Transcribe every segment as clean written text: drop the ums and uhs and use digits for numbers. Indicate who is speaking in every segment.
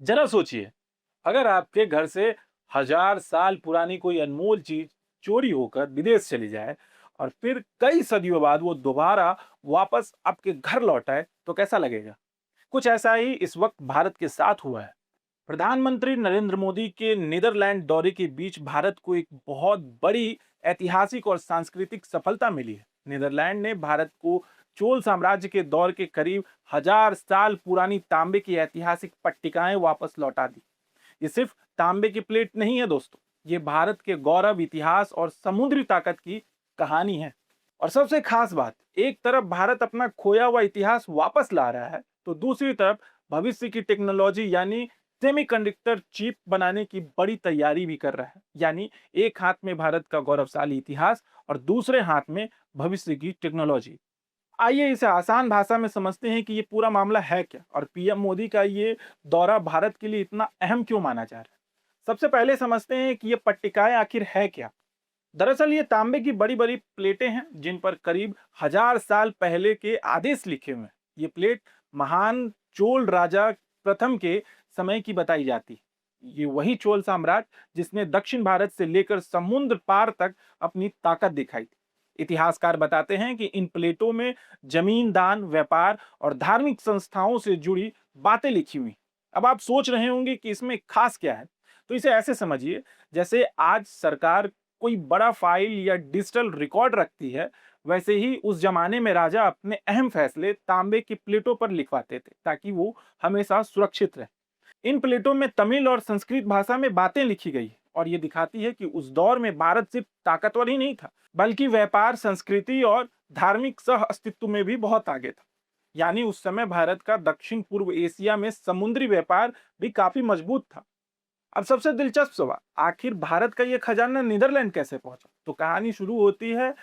Speaker 1: जरा सोचिए, अगर आपके घर से हजार साल पुरानी कोई अनमोल चीज चोरी होकर विदेश चली जाए और फिर कई सदियों बाद वो दोबारा वापस आपके घर लौट आए तो कैसा लगेगा? कुछ ऐसा ही इस वक्त भारत के साथ हुआ है। प्रधानमंत्री नरेंद्र मोदी के नीदरलैंड दौरे के बीच भारत को एक बहुत बड़ी ऐतिहासिक और सांस्कृतिक सफलता मिली है। नीदरलैंड ने भारत को चोल साम्राज्य के दौर के करीब हजार साल पुरानी तांबे की ऐतिहासिक पट्टिकाएं वापस लौटा दी। ये सिर्फ तांबे की प्लेट नहीं है दोस्तों, ये भारत के गौरव, इतिहास और समुद्री ताकत की कहानी है। और सबसे खास बात, एक तरफ भारत अपना खोया हुआ इतिहास वापस ला रहा है, तो दूसरी तरफ भविष्य की टेक्नोलॉजी यानी सेमीकंडक्टर चिप बनाने की बड़ी तैयारी भी कर रहा है। यानी एक हाथ में भारत का गौरवशाली इतिहास और दूसरे हाथ में भविष्य की टेक्नोलॉजी। आइए इसे आसान भाषा में समझते हैं कि ये पूरा मामला है क्या और पीएम मोदी का ये दौरा भारत के लिए इतना अहम क्यों माना जा रहा है। सबसे पहले समझते हैं कि ये पट्टिकाएं आखिर है क्या। दरअसल ये तांबे की बड़ी बड़ी प्लेटें हैं जिन पर करीब हजार साल पहले के आदेश लिखे हुए हैं। ये प्लेट महान चोल राजा प्रथम के समय की बताई जाती है। ये वही चोल साम्राज्य जिसने दक्षिण भारत से लेकर समुद्र पार तक अपनी ताकत दिखाई थी। इतिहासकार बताते हैं कि इन प्लेटों में जमीन दान, व्यापार और धार्मिक संस्थाओं से जुड़ी बातें लिखी हुई। अब आप सोच रहे होंगे कि इसमें खास क्या है, तो इसे ऐसे समझिए, जैसे आज सरकार कोई बड़ा फाइल या डिजिटल रिकॉर्ड रखती है, वैसे ही उस जमाने में राजा अपने अहम फैसले तांबे की प्लेटों पर लिखवाते थे ताकि वो हमेशा सुरक्षित रहे। इन प्लेटों में तमिल और संस्कृत भाषा में बातें लिखी गई है और ये दिखाती है कि उस दौर में भारत सिर्फ ताकतवर ही नहीं था, बल्कि व्यापार, संस्कृति और धार्मिक सह अस्तित्व में भी बहुत आगे था। यानी उस समय भारत का दक्षिण पूर्व एशिया में समुद्री व्यापार भी काफी मजबूत था। अब सबसे दिलचस्प सवाल, आखिर भारत का ये खजाना नीदरलैंड कैसे पहुंचा? तो कहानी शुरू होती है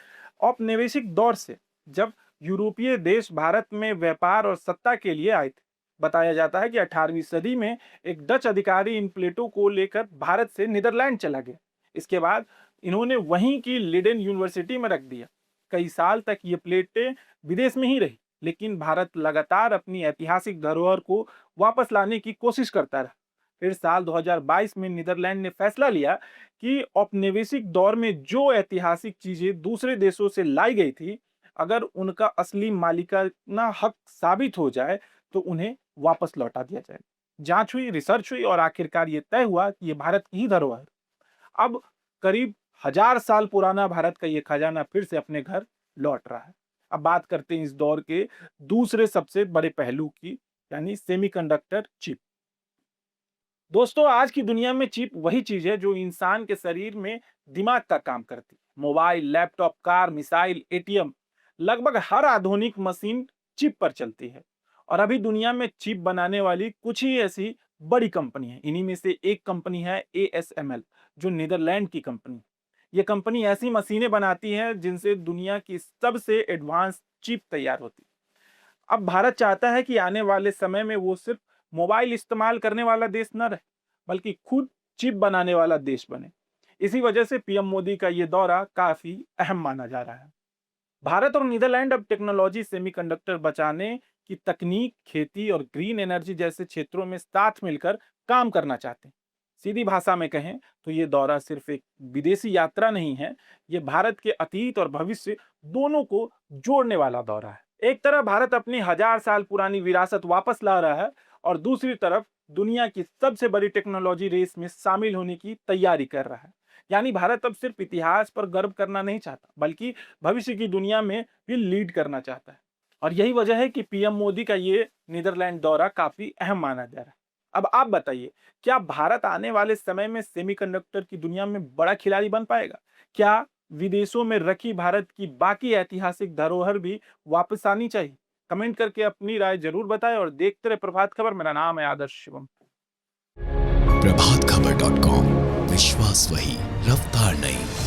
Speaker 1: औपनिवेशिक दौर से, जब यूरोपीय देश भारत में व्यापार और सत्ता के लिए आए थे। बताया जाता है कि 18वीं सदी में एक डच अधिकारी इन प्लेटों को लेकर भारत से नीदरलैंड चला गया। इसके बाद इन्होंने वहीं की लीडेन यूनिवर्सिटी में रख दिया। कई साल तक ये प्लेटें विदेश में ही रही, लेकिन भारत लगातार अपनी ऐतिहासिक धरोहर को वापस लाने की कोशिश करता रहा। फिर साल 2022 में नीदरलैंड ने फैसला लिया कि औपनिवेशिक दौर में जो ऐतिहासिक चीजें दूसरे देशों से लाई गई थी, अगर उनका असली मालिकाना हक साबित हो जाए तो उन्हें वापस लौटा दिया जाए। जांच हुई, रिसर्च हुई और आखिरकार ये तय हुआ कि ये भारत की ही धरोहर है। अब करीब हजार साल पुराना भारत का ये खजाना फिर से अपने घर लौट रहा है। अब बात करते हैं इस दौर के दूसरे सबसे बड़े पहलू की, यानी सेमीकंडक्टर चिप। दोस्तों, आज की दुनिया में चिप वही चीज है जो इंसान के शरीर में दिमाग का काम करती है। Mobile, laptop, car, missile, ATM, लगभग हर आधुनिक मशीन चिप पर चलती है। और अभी दुनिया में चिप बनाने वाली कुछ ही ऐसी बड़ी कंपनी है। इन्हीं में से एक कंपनी है ASML, जो नीदरलैंड की कंपनी। ये कंपनी ऐसी मशीनें बनाती है जिनसे दुनिया की सबसे एडवांस चिप तैयार होती है। अब भारत चाहता है कि आने वाले समय में वो सिर्फ मोबाइल इस्तेमाल करने वाला देश न रहे, बल्कि खुद चिप बनाने वाला देश बने। इसी वजह से पीएम मोदी का ये दौरा काफी अहम माना जा रहा है। भारत और नीदरलैंड अब टेक्नोलॉजी, सेमीकंडक्टर बचाने की तकनीक, खेती और ग्रीन एनर्जी जैसे क्षेत्रों में साथ मिलकर काम करना चाहते हैं। सीधी भाषा में कहें तो ये दौरा सिर्फ एक विदेशी यात्रा नहीं है, ये भारत के अतीत और भविष्य दोनों को जोड़ने वाला दौरा है। एक तरफ भारत अपनी हजार साल पुरानी विरासत वापस ला रहा है और दूसरी तरफ दुनिया की सबसे बड़ी टेक्नोलॉजी रेस में शामिल होने की तैयारी कर रहा है। यानी भारत अब सिर्फ इतिहास पर गर्व करना नहीं चाहता, बल्कि भविष्य की दुनिया में भी लीड करना चाहता है। और यही वजह है कि पीएम मोदी का ये नीदरलैंड दौरा काफी अहम माना जा रहा है। अब आप बताइए, क्या भारत आने वाले समय में सेमीकंडक्टर की दुनिया में बड़ा खिलाड़ी बन पाएगा? क्या विदेशों में रखी भारत की बाकी ऐतिहासिक धरोहर भी वापस आनी चाहिए? कमेंट करके अपनी राय जरूर बताएं और देखते रहे प्रभात खबर। मेरा नाम है आदर्श शिवम।
Speaker 2: प्रभात खबर .com, विश्वास वही, रफ्तार नहीं।